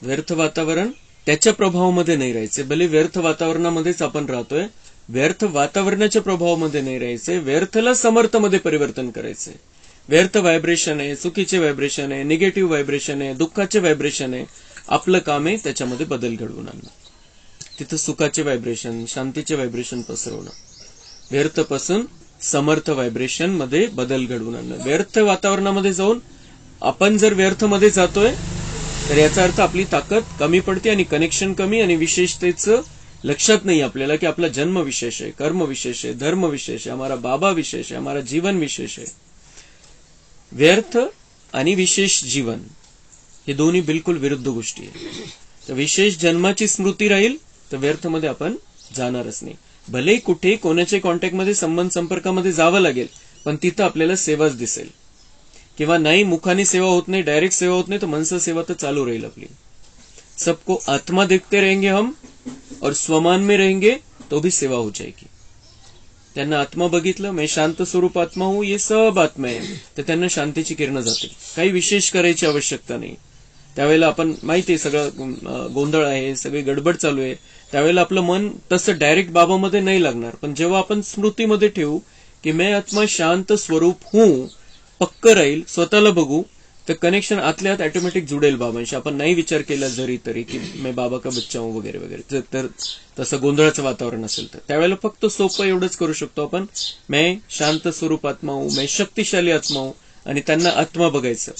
व्यर्थ वातावरण त्याच्या प्रभावामध्ये नाही राहायचे. भले व्यर्थ वातावरणामध्येच आपण राहतोय, व्यर्थ वातावरणाच्या प्रभावामध्ये नाही राहायचे. व्यर्थला समर्थमध्ये परिवर्तन करायचे. व्यर्थ व्हायब्रेशन आहे, चुकीचे व्हायब्रेशन आहे, निगेटिव्ह व्हायब्रेशन आहे, दुःखाचे व्हायब्रेशन आहे. आपलं काम आहे त्याच्यामध्ये बदल घडवून आणणं. तिथं सुखाचे व्हायब्रेशन, शांतीचे व्हायब्रेशन पसरवणं. व्यर्थपासून समर्थ व्हायब्रेशन मध्ये बदल घडवून आणणं. व्यर्थ वातावरणामध्ये जाऊन आपण जर व्यर्थमध्ये जातोय तर याचा अर्थ आपली ताकद कमी पडते आणि कनेक्शन कमी, आणि विशेषतेचं लक्षात नाही आपल्याला की आपला जन्म विशेष आहे, कर्म विशेष आहे, धर्म विशेष आहे, हमारा बाबा विशेष आहे, हमारा जीवन विशेष आहे. व्यर्थ आणि विशेष जीवन हे दोन्ही बिलकुल विरुद्ध गोष्टी आहेत. तर विशेष जन्माची स्मृती राहील तर व्यर्थमध्ये आपण जाणारच नाही. भले कुठे कोणाच्या कॉन्टॅक्टमध्ये, संबंध संपर्कामध्ये जावं लागेल, पण तिथं आपल्याला सेवाच दिसेल. किंवा नाही, मुखाने सेवा होत नाही, डायरेक्ट सेवा होत नाही, तर मनसा सेवा तर चालू राहील आपली. सबको आत्मा देखते रहेंगे हम और स्वमान में रहेंगे तो भी सेवा हो जाएगी. त्यांना आत्मा बघितलं, मैं शांत स्वरूप आत्मा हूं, ये सब आत्मा आहे, तर त्यांना शांतीची किरणं जाते. काही विशेष करायची आवश्यकता नाही. त्यावेळेला आपण माहिती सगळं गोंधळ आहे, सगळी गडबड चालू आहे, त्यावेळेला आपलं मन तसं डायरेक्ट बाबामध्ये नाही लागणार. पण जेव्हा आपण स्मृतीमध्ये ठेवू की मैं आत्मा शांत स्वरूप हूं, पक्क राहील, स्वतःला बघू, तर कनेक्शन आतल्या आत ऑटोमॅटिक जुडेल बाबांशी. आपण नाही विचार केला जरी तरी की मैं बाबा का बच्चा हूं वगैरे वगैरे, तर तसं गोंधळाचं वातावरण असेल तर त्यावेळेला फक्त सोपं एवढंच करू शकतो आपण, मैं शांत स्वरूप आत्मा हूं, मैं शक्तिशाली आत्मा हूं, आणि त्यांना आत्मा बघायचं.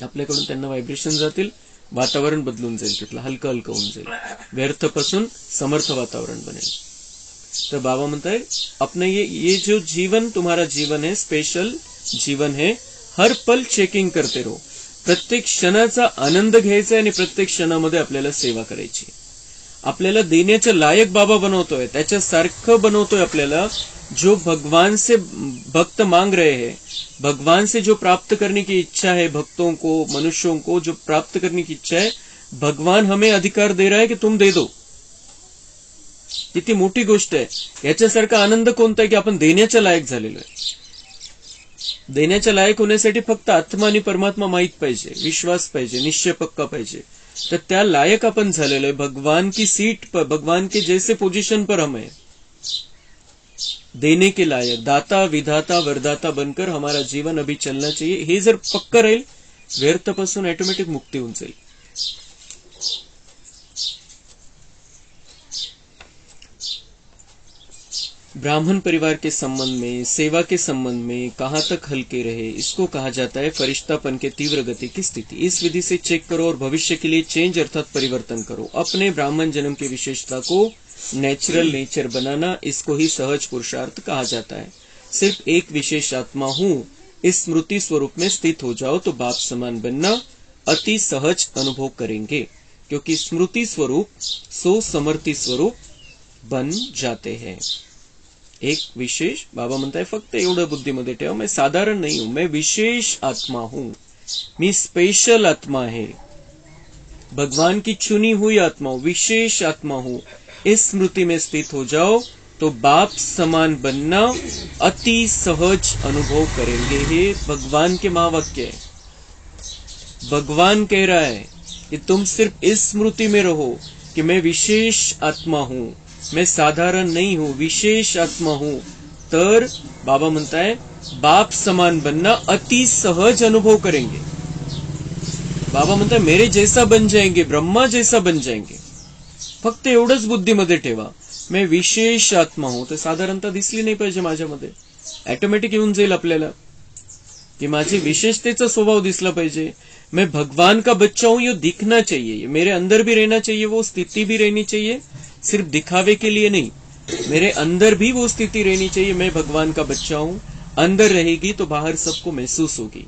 आपल्याकडून त्यांना व्हायब्रेशन जातील, वातावरण बदलून जाईल, तिथलं हलकं हलकं होऊन जाईल, व्यर्थपासून समर्थ वातावरण बनेल. तर बाबा म्हणताय, अपने ये जो जीवन तुम्हारा जीवन है, स्पेशल जीवन है, हर पल चेकिंग करते रहो. प्रत्येक क्षणाचा आनंद घ्यायचा आणि प्रत्येक क्षणामध्ये आपल्याला सेवा करायची. आपल्याला देण्याच्या लायक बाबा बनवतोय, त्याच्यासारखं बनवतोय आपल्याला. जो भगवान से भक्त मांग रहे हैं, भगवान से जो प्राप्त करने की इच्छा है, भक्तों को, मनुष्यों को जो प्राप्त करने की इच्छा है, भगवान हमें अधिकार दे रहा है की तुम दे दो. किती मोठी गोष्ट आहे. याच्यासारखा आनंद कोणता आहे की आपण देण्याच्या लायक झालेलो आहे. देण्याच्या लायक होण्यासाठी फक्त आत्मा आणि परमात्मा माहित पाहिजे, विश्वास पाहिजे, निश्चय पक्का पाहिजे. तर त्या लायक आपण झालेलो आहे. भगवान की सीट पर, भगवान के जैसे पोजीशन पर हम है, देने के लायक, दाता विधाता वरदाता बनकर हमारा जीवन अभी चलना चाहिए. हे जर पक्का राहील, व्यर्थपासून ऑटोमॅटिक मुक्ती होऊन जाईल. ब्राह्मण परिवार के संबंध में, सेवा के संबंध में कहां तक हल्के रहे, इसको कहा जाता है फरिश्तापन के तीव्र गति की स्थिति. इस विधि से चेक करो और भविष्य के लिए चेंज अर्थात परिवर्तन करो. अपने ब्राह्मण जन्म की विशेषता को नेचुरल नेचर बनाना, इसको ही सहज पुरुषार्थ कहा जाता है. सिर्फ एक विशेष आत्मा हूं, इस स्मृति स्वरूप में स्थित हो जाओ तो बाप समान बनना अति सहज अनुभव करेंगे. क्योंकि स्मृति स्वरूप सो समर्थी स्वरूप बन जाते हैं. एक विशेष, बाबा म्हणताय फक्त एवढं बुद्धीमध्ये ठेवा, मैं साधारण नहीं हूं, मैं विशेष आत्मा हूं, मी स्पेशल आत्मा है, भगवान की चुनी हुई आत्मा हूं, विशेष आत्मा हूं. इस स्मृति में स्थित हो जाओ तो बाप समान बनना अति सहज अनुभव करेंगे. हे भगवान के महावाक्य है. भगवान कह रहा है कि तुम सिर्फ इस स्मृति में रहो कि मैं विशेष आत्मा हूं, मैं साधारण नहीं हूं, विशेष आत्मा हूं. तर बाबा म्हणताय बाप समान बनना अति सहज अनुभव करेंगे. बाबा म्हणताय मेरे जैसा बन जाएंगे, ब्रह्मा जैसा बन जाएंगे. फक्त एवढंच बुद्धीमध्ये ठेवा, मी विशेष आत्मा हूं. तर साधारणतः दिसली नाही पाहिजे माझ्यामध्ये, ऑटोमॅटिक येऊन जाईल आपल्याला कि माझी विशेषतेचा स्वभाव दिसला पाहिजे. मैं भगवान का बच्चा हूं, ये दिखना चाहिए, मेरे अंदर भी रहना चाहिए, वो स्थिति भी रहनी चाहिए, सिर्फ दिखावे के लिए नहीं. मेरे अंदर भी वो स्थिति रहनी चाहिए, मैं भगवान का बच्चा हूं. अंदर रहेगी तो बाहेर सबको महसूस होगी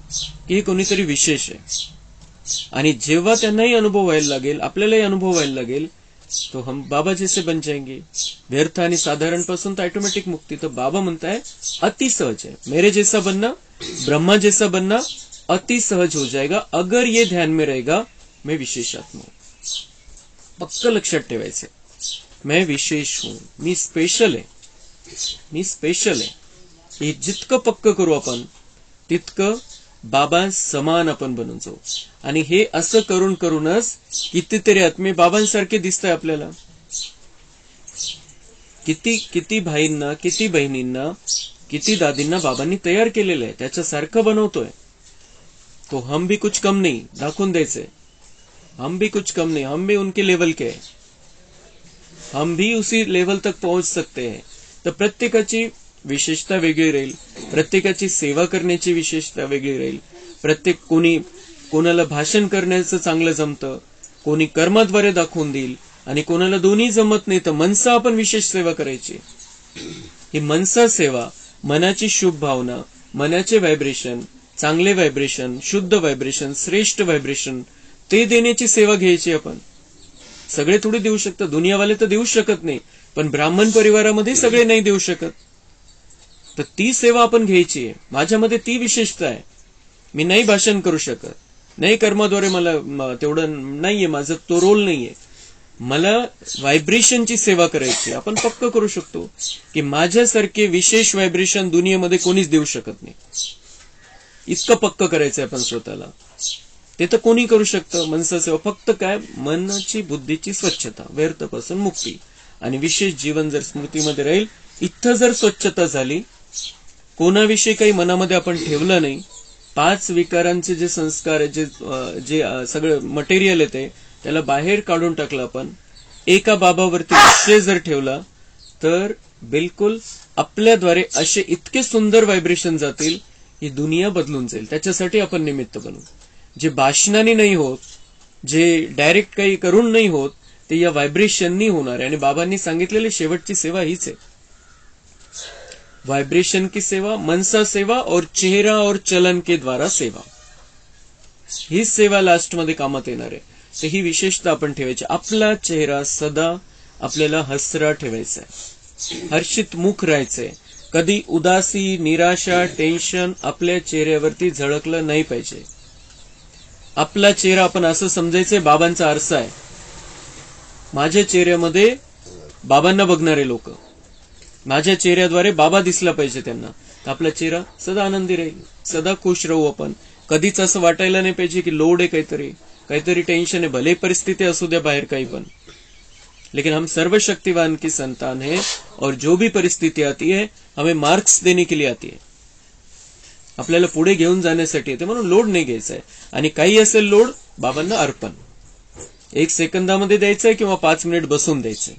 की हे कोणीतरी विशेष आहे. आणि जेव्हा त्यांनाही अनुभव व्हायला लागेल, आपल्यालाही अनुभव व्हायला लागेल, तो हम बाबा जैसे बन जाएंगे. व्यर्थ आणि साधारण पासून तर ऑटोमॅटिक मुक्ती. तर बाबा म्हणताय अति सहज है, मेरे जैसा बनना, ब्रह्मा जैसा बनना अति सहज हो जाएगा अगर ये ध्यान में रहेगा मैं विशेष आत्मा हूं. पक्क लक्षात ठेवायचे, मैं विशेष हूं, मी स्पेशल आहे, मी स्पेशल आहे. हे जितकं पक्क करू आपण तितकं बाबा समान आपण बनून जाऊ. आणि हे असं करून करूनच कितीतरी आत्मे बाबांसारखे दिसतंय आपल्याला. किती किती भाईंना, किती बहिणींना, किती दादींना बाबांनी तयार केलेलं आहे, त्याच्यासारखं बनवतोय. तो हम भी कुछ कम नहीं, दाखवून द्यायचंय हम भी कुछ कम नहीं, हम भी उनके लेवल के हैं, हम भी उसी लेवल तक पहुंच सकते हैं. तर प्रत्येकाची विशेषता वेगळी राहील, प्रत्येकाची सेवा करण्याची विशेषता वेगळी राहील. प्रत्येक कोणाला भाषण करण्याचं चांगलं जमतं, कोणी कर्माद्वारे दाखवून देईल, आणि कोणाला दोन्ही जमत नाही तर मनसा आपण विशेष सेवा करायची. ही मनसा सेवा, मनाची शुभ भावना, मनाचे व्हायब्रेशन, चांगले व्हायब्रेशन, शुद्ध व्हायब्रेशन, श्रेष्ठ व्हायब्रेशन, ते देण्याची सेवा घ्यायची आपण. सगळे थोडी देऊ शकतात, दुनियावाले तर देऊ शकत नाही, पण ब्राह्मण परिवारामध्ये सगळे नाही देऊ शकत. तर ती सेवा आपण घ्यायची आहे. माझ्यामध्ये ती विशेषता आहे, मी नाही भाषण करू शकत, नाही कर्माद्वारे मला तेवढं नाहीये, माझं तो रोल नाहीये. मला व्हायब्रेशनची सेवा करायची. आपण पक्क करू शकतो की माझ्यासारखे विशेष व्हायब्रेशन दुनियेमध्ये कोणीच देऊ शकत नाही. इतकं पक्क करायचंय आपण स्वतःला. ते तर कोणी करू शकतं मनसा सेवा. फक्त काय, मनाची बुद्धीची स्वच्छता, व्यर्थपासून मुक्ती आणि विशेष जीवन जर स्मृतीमध्ये राहील. इथं जर स्वच्छता झाली, कोणाविषयी काही मनामध्ये आपण ठेवलं नाही, 5 विकारांचे जे संस्कार आहे, जे सगळं मटेरियल येते त्याला बाहेर काढून टाकलं आपण, एका बाबावरती विषय जर ठेवला तर बिलकुल आपल्याद्वारे असे इतके सुंदर व्हायब्रेशन जातील, ही दुनिया बदलून जाईल. त्याच्यासाठी आपण निमित्त बनू. जे भाषणाने नाही होत, जे डायरेक्ट काही करून नाही होत, ते या व्हायब्रेशननी होणार आहे. आणि बाबांनी सांगितलेली शेवटची सेवा हीच आहे, वाइब्रेशन की सेवा, मनसा सेवा और चेहरा और चलन के द्वारा सेवा. ही सेवा लास्ट मध्ये कामात येणार आहे. तर ही विशेषता आपण ठेवायची. आपला चेहरा सदा आपल्याला हसरा ठेवायचा आहे, हर्षित मुख राहायचंय. कधी उदासी, निराशा, टेन्शन आपल्या चेहऱ्यावरती झळकलं नाही पाहिजे. आपला चेहरा आपण असं समजायचंय बाबांचा आरसा आहे. माझ्या चेहऱ्यामध्ये बाबांना बघणारे लोक, माझ्या चेहऱ्याद्वारे बाबा दिसला पाहिजे त्यांना. तर आपला चेहरा सदा आनंदी राहील, सदा खुश राहू आपण. कधीच असं वाटायला नाही पाहिजे की लोड आहे, काहीतरी टेन्शन आहे. भले परिस्थिती असू द्या बाहेर काही पण, लेकिन हम सर्वशक्तिवान की संतान है और जो भी परिस्थिती आती है हमें मार्क्स देने के लिए आती है. आपल्याला पुढे घेऊन जाण्यासाठी येते, म्हणून लोड नाही घ्यायचा आहे. आणि काही असेल लोड, बाबांना अर्पण 1 सेकंदामध्ये द्यायचंय किंवा 5 मिनिट बसून द्यायचंय.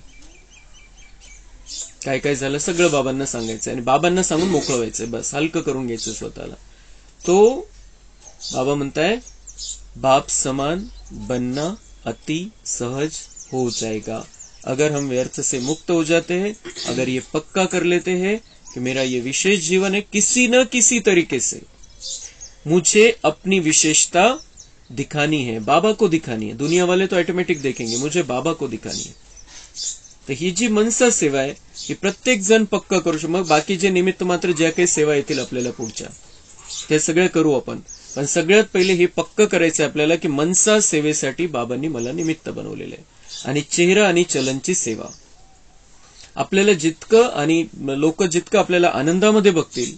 काय काय झालं सगळं बाबांना सांगायचं आणि बाबांना सांगून मोकळं व्हायचंय. बस हलकं करून घ्यायचं स्वतःला. तो बाबा म्हणताय बाप समान बनना अति सहज हो जाएगा अगर हम व्यर्थ से मुक्त हो जाते हैं, अगर ये पक्का कर लेते हैं कि मेरा ये विशेष जीवन है, किसी न किसी तरीके से मुझे अपनी विशेषता दिखानी है, बाबा को दिखानी है. दुनिया वाले तो ऑटोमेटिक देखेंगे, मुझे बाबा को दिखानी है. तर ही जी मनसा सेवा आहे ही प्रत्येक जण पक्का करू शकतो. मग बाकी जे निमित्त मात्र ज्या काही सेवा येतील आपल्याला पुढच्या, ते सगळे करू आपण. पण सगळ्यात पहिले हे पक्क करायचं आपल्याला की मनसा सेवेसाठी बाबांनी मला निमित्त बनवलेलं आहे. आणि चेहरा आणि चलनची सेवा आपल्याला जितकं, आणि लोक जितकं आपल्याला आनंदामध्ये बघतील,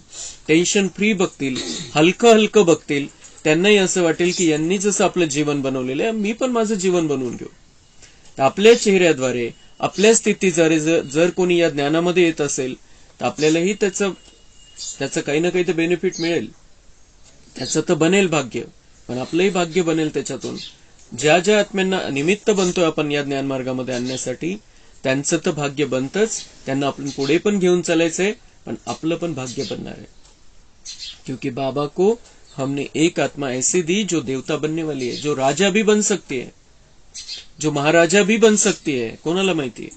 टेन्शन फ्री बघतील, हलकं हलकं बघतील, त्यांनाही असं वाटेल की यांनी जसं आपलं जीवन बनवलेलं आहे मी पण माझं जीवन बनवून घेऊ. तर आपल्या चेहऱ्याद्वारे, आपल्या स्थितीद्वारे जर कोणी या ज्ञानामध्ये येत असेल तर आपल्यालाही त्याचं काही ना काही तर बेनिफिट मिळेल, त्याचं तर बनेल भाग्य, पण आपलंही भाग्य बनेल त्याच्यातून. ज्या ज्या आत्म्यांना निमित्त बनतोय आपण या ज्ञानमार्गामध्ये आणण्यासाठी, त्यांचं तर भाग्य बनतंच, त्यांना आपण पुढे पण घेऊन चालायचंय, पण आपलं पण भाग्य बनणार आहे. क्योंकि बाबा को हमने एक आत्मा ऐसी दी जो देवता बनने वाली है, जो राजा भी बन सकती है, जो महाराजा भी बन सकती है, कोणाला माहिती है.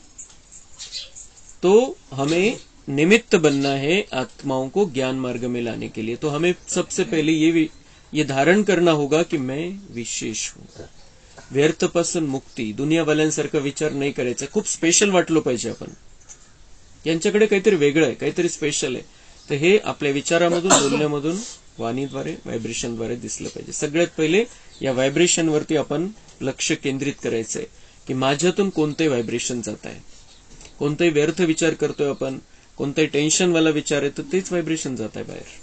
तो हमें निमित्त बनना है आत्माओं को ज्ञान मार्ग में लाने के लिए. तो हमें सबसे पहले ये धारण करना होगा कि मैं विशेष हूं. व्यर्थपासून मुक्ती. दुनियावाल्यांसारखा विचार नाही करायचा. खूप स्पेशल वाटलो पाहिजे आपण. यांच्याकडे काहीतरी वेगळं आहे, काहीतरी स्पेशल आहे. तर हे आपल्या विचारामधून, बोलण्यामधून, वाणीद्वारे, व्हायब्रेशनद्वारे दिसलं पाहिजे. सगळ्यात पहिले या व्हायब्रेशनवरती आपण लक्ष केंद्रित करायचंय की माझ्यातून कोणते व्हायब्रेशन जात आहे. कोणताही व्यर्थ विचार करतोय आपण, कोणताही टेंशनवाला विचार आहे, तर तेच व्हाइब्रेशन जाता है बाहर.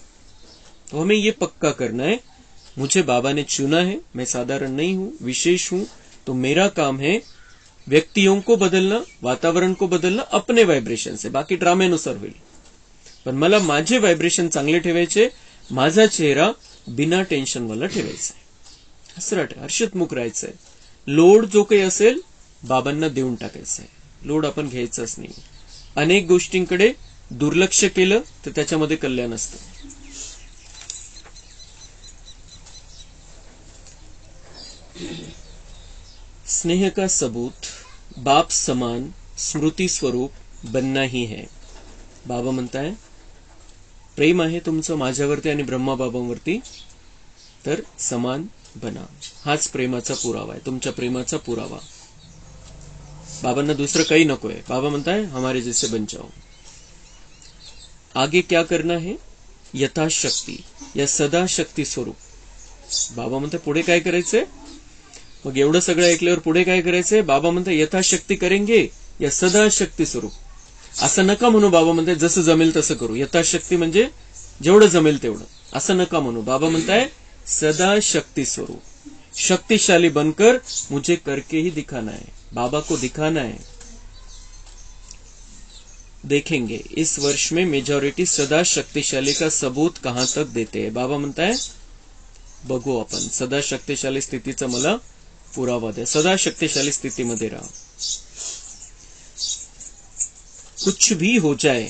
तो हमें ये पक्का करना है, मुझे बाबा ने चुना है, मैं साधारण नहीं हूं, विशेष हूं. तो मेरा काम है व्यक्तियों को बदलना, वातावरण को बदलना अपने व्हायब्रेशन से. बाकी ड्राम्यानुसार होईल, पण मला माझे व्हायब्रेशन चांगले ठेवायचे, माझा चेहरा बिना टेन्शनवाला ठेवायचा आहे, हसराट हर्षितमुख राहायचंय. लोड जो काही असेल बाबांना देऊन टाकायचा आहे. लोड आपण घ्यायचाच नाही. अनेक गोष्टींकडे दुर्लक्ष केलं तर त्याच्यामध्ये कल्याण असतं. स्नेह का सबूत बाप समान स्मृती स्वरूप बनना ही है. बाबा म्हणताय प्रेम आहे तुमचं माझ्यावरती आणि ब्रह्मा बाबांवरती, तर समान बना. हाच प्रेमाचा पुरावा आहे, तुमच्या प्रेमाचा पुरावा. बाबांना दुसरं काही नकोय. बाबा म्हणताय हमारे जैसे बन जाओ. आगे क्या करना है, यथाशक्ती या सदा शक्ती स्वरूप. बाबा म्हणताय पुढे काय करायचंय. मग एवढं सगळं ऐकल्यावर पुढे काय करायचंय. बाबा म्हणताय यथाशक्ती करेंगे या सदा शक्ती स्वरूप. असं नका म्हणू. बाबा म्हणताय जसं जमेल तसं करू. यथाशक्ती म्हणजे जेवढं जमेल तेवढं, असं नका म्हणू. बाबा म्हणताय सदा शक्ति स्वरूप, शक्तिशाली बनकर मुझे करके ही दिखाना है, बाबा को दिखाना है. देखेंगे इस वर्ष में मेजॉरिटी सदा शक्तिशाली का सबूत कहां तक देते हैं. बाबा म्हणताय बघू आपण, सदा शक्तिशाली स्थितीचा मला पुरावा द्या. सदा शक्तिशाली स्थितीमध्ये राहा. कुछ भी हो जाए,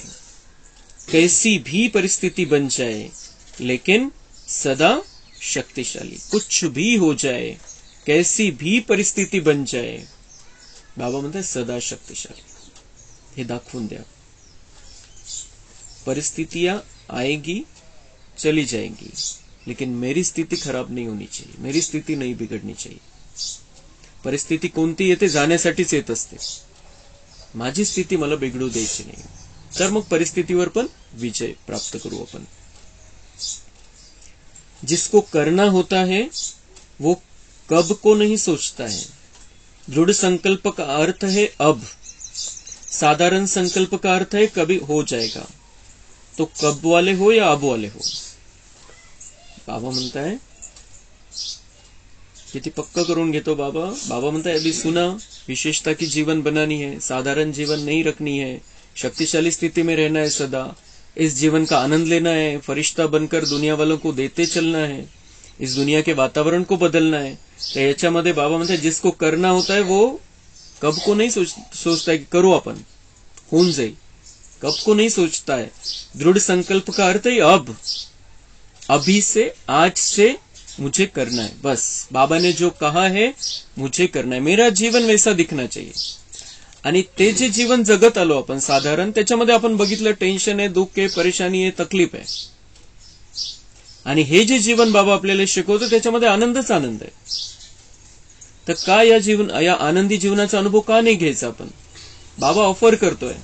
कैसी भी परिस्थिति बन जाए, लेकिन सदा शक्तिशाली. कुछ भी हो जाए, कैसी भी परिस्थिति बन जाए, बाबा म्हणतात सदा शक्तिशाली. हे दाखवून द्या. परिस्थितियां आएगी चली जाएंगी, लेकिन मेरी स्थिति खराब नहीं होनी चाहिए, मेरी स्थिति नहीं बिगड़नी चाहिए. परिस्थिती कोणती येते जाण्यासाठीच येत असते. माझी स्थिती मला बिघडू द्यायची नाही. तर मग परिस्थितीवर पण विजय प्राप्त करू आपण. जिसको करना होता है वो कब को नहीं सोचता है. दृढ़ संकल्प का अर्थ है अब. साधारण संकल्प का अर्थ है कभी हो जाएगा. तो कब वाले हो या अब वाले हो. बाबा म्हणताय किती पक्का करून घेतो बाबा. बाबा म्हणताय अभी सुना, विशेषता की जीवन बनानी है, साधारण जीवन नहीं रखनी है, शक्तिशाली स्थिति में रहना है सदा, इस जीवन का आनंद लेना है, फरिश्ता बनकर दुनिया वालों को देते चलना है, इस दुनिया के वातावरण को बदलना है. तर याच्यामध्ये बाबा म्हणतात जिसको करना होता है वो कब को नहीं सोचता है कि करू आपण, होऊन जाईल. कब को नहीं सोचता है. दृढ़ संकल्प का अर्थ है अब, अभी से, आज से मुझे करना है. बस बाबा ने जो कहा है मुझे करना है. मेरा जीवन वैसा दिखना चाहिए. आणि ते जे जीवन जगत आलो आपण साधारण, त्याच्यामध्ये आपण बघितलं टेन्शन आहे, दुःख आहे, परेशानी आहे, तकलीफ आहे. आणि हे जे जीवन बाबा आपल्याला शिकवतो त्याच्यामध्ये आनंदच आनंद आहे. तर का या आनंदी जीवनाचा अनुभव का नाही घ्यायचा आपण. बाबा ऑफर करतोय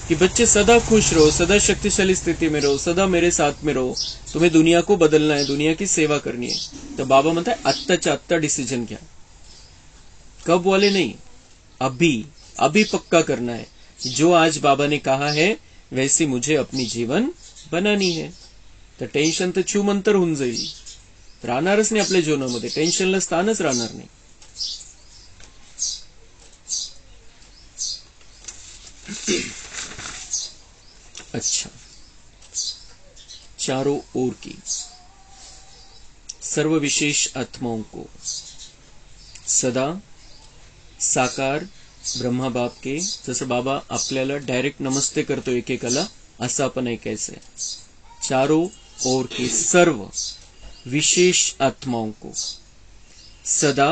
कि बच्चे सदा खुश रहो, सदा शक्तिशाली स्थिति में रहो, सदा मेरे साथ में रहो, तुम्हें दुनिया को बदलना है, दुनिया की सेवा करनी है. तर बाबा म्हणताय आत्ताच्या आत्ता डिसिजन घ्या. कब वाले नहीं, अभी पक्का करना है. जो आज बाबा ने कहा है वैसी मुझे अपनी जीवन बनानी है. तर टेन्शन तर छूमंतर होऊन जाईल, राहणारच नाही आपल्या जीवनामध्ये. टेन्शनला स्थानच राहणार नाही. अच्छा, चारों ओर की सर्व विशेष आत्माओं को सदा साकार ब्रह्मा बाप के, जसं बाबा आपल्याला डायरेक्ट नमस्ते करतो एकेकाला, असं आपण ऐकायचंय. चारों ओर की सर्व विशेष आत्माओं को सदा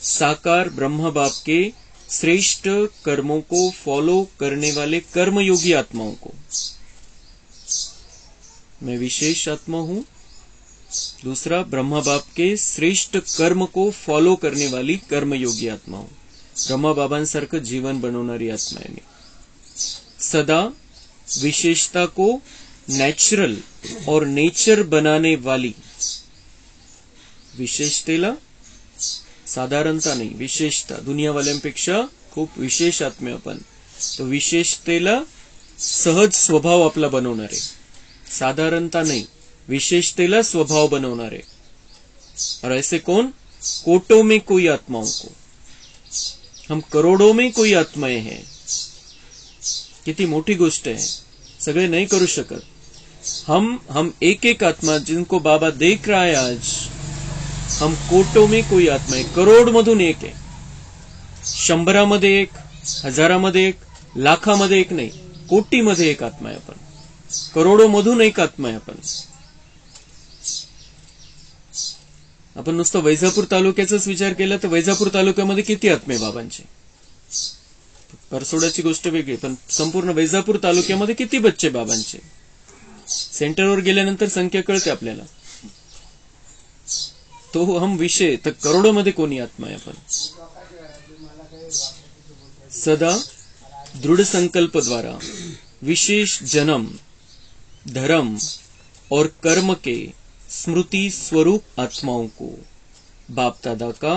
साकार ब्रह्म बाप के श्रेष्ठ कर्मों को फॉलो करने वाले कर्मयोगी आत्माओं को. मैं विशेष आत्मा हूं. दूसरा, ब्रह्मा बाप के श्रेष्ठ कर्म को फॉलो करने वाली कर्मयोगी आत्मा हूं. ब्रह्मा बाबांसारखं जीवन बनवणारी आत्मा आहे मी. सदा विशेषता को नॅचरल और नेचर बनाने वाली, विशेषतेला साधारणता नाही, विशेषता, दुनियावाल्यांपेक्षा खूप विशेष आत्मे आपण. तो विशेषतेला सहज स्वभाव आपला बनवणारे, साधारणता नहीं, विशेषतेला स्वभाव बनवणारे. और ऐसे कौन? कोटों में कोई आत्माओं को. हम करोड़ों में कोई आत्माएं हैं. किती मोठी गोष्ट है, सगळे नहीं करू शकत. हम एक एक आत्मा जिनको बाबा देख रहा है आज, हम कोटों में कोई आत्मा है, करोड मधून एक आहे. 100मध्ये एक, 1000मध्ये एक, लाखामध्ये एक नाही, कोटीमध्ये एक आत्मा आहे आपण. करोडो मधून एक आत्मा आहे आपण. आपण नुसतं वैजापूर तालुक्याचाच विचार केला तर वैजापूर तालुक्यामध्ये किती आत्मे बाबांचे. परसोडाची गोष्ट वेगळी, पण संपूर्ण वैजापूर तालुक्यामध्ये किती बच्चे बाबांचे. सेंटरवर गेल्यानंतर संख्या कळते आपल्याला. तो हम विषय तर करोडो मध्ये कोणी आत्मा आहे आपण. सदा दृढ़ संकल्प द्वारा विशेष जन्म, धर्म और कर्म के स्मृति स्वरूप आत्माओं को बाप दादा का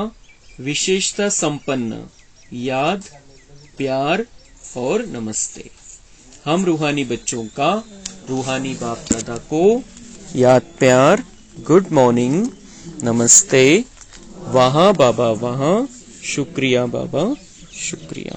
विशेषता संपन्न याद, प्यार और नमस्ते. हम रूहानी बच्चों का रूहानी बाप दादा को याद, प्यार, गुड मॉर्निंग, नमस्ते. वहां बाबा वहां, शुक्रिया बाबा, शुक्रिया.